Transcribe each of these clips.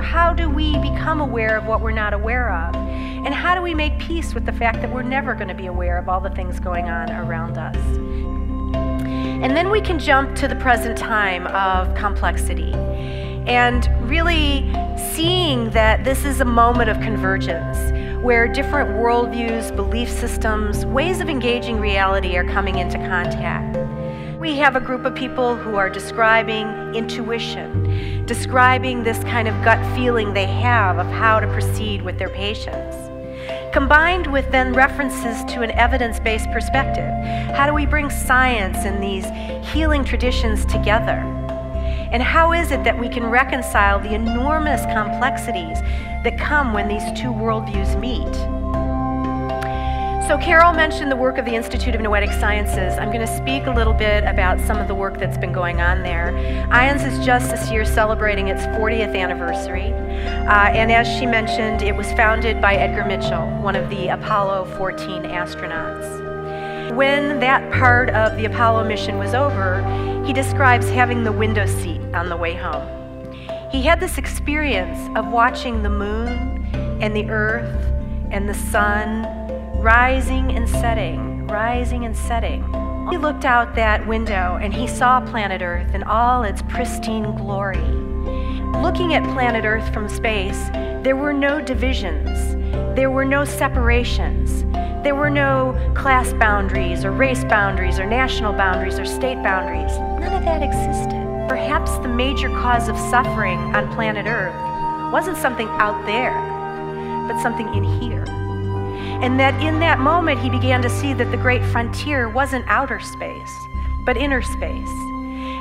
how do we become aware of what we're not aware of? And how do we make peace with the fact that we're never going to be aware of all the things going on around us? And then we can jump to the present time of complexity and really seeing that this is a moment of convergence where different worldviews, belief systems, ways of engaging reality are coming into contact. We have a group of people who are describing intuition, describing this kind of gut feeling they have of how to proceed with their patients, combined with then references to an evidence-based perspective. How do we bring science and these healing traditions together? And how is it that we can reconcile the enormous complexities that come when these two worldviews meet? So Carol mentioned the work of the Institute of Noetic Sciences. I'm going to speak a little bit about some of the work that's been going on there. IONS is just this year celebrating its 40th anniversary. And as she mentioned, it was founded by Edgar Mitchell, one of the Apollo 14 astronauts. When that part of the Apollo mission was over, he describes having the window seat on the way home. He had this experience of watching the moon and the earth and the sun rising and setting, rising and setting. He looked out that window and he saw planet Earth in all its pristine glory. Looking at planet Earth from space, there were no divisions, there were no separations, there were no class boundaries or race boundaries or national boundaries or state boundaries. None of that existed. Perhaps the major cause of suffering on planet Earth wasn't something out there, but something in here. And that in that moment he began to see that the great frontier wasn't outer space, but inner space.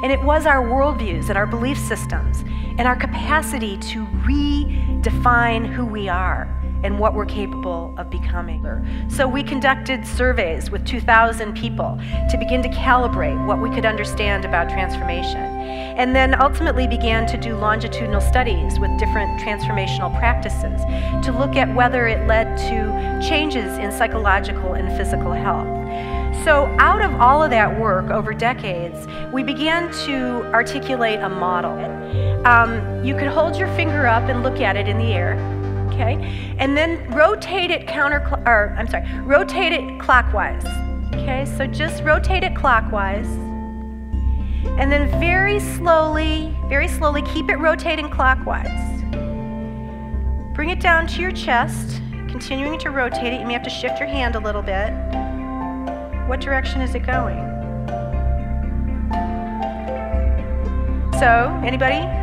And it was our worldviews and our belief systems and our capacity to redefine who we are and what we're capable of becoming. So we conducted surveys with 2,000 people to begin to calibrate what we could understand about transformation, and then ultimately began to do longitudinal studies with different transformational practices to look at whether it led to changes in psychological and physical health. So out of all of that work over decades, we began to articulate a model. You could hold your finger up and look at it in the air. Okay, and then rotate it rotate it clockwise. Okay, so just rotate it clockwise. And then very slowly keep it rotating clockwise. Bring it down to your chest, continuing to rotate it. You may have to shift your hand a little bit. What direction is it going? So, anybody?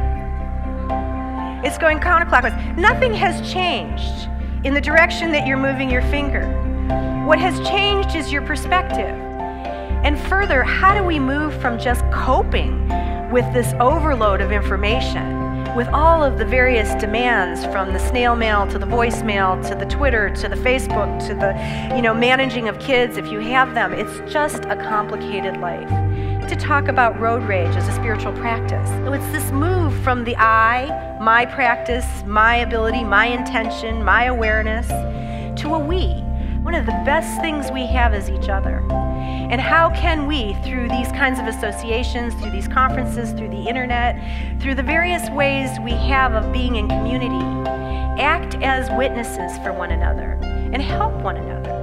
It's going counterclockwise. Nothing has changed in the direction that you're moving your finger. What has changed is your perspective. And further, how do we move from just coping with this overload of information, with all of the various demands from the snail mail to the voicemail to the Twitter to the Facebook to the managing of kids if you have them. It's just a complicated life. To talk about road rage as a spiritual practice. So it's this move from the I, my practice, my ability, my intention, my awareness, to a we. One of the best things we have is each other. And how can we, through these kinds of associations, through these conferences, through the internet, through the various ways we have of being in community, act as witnesses for one another and help one another?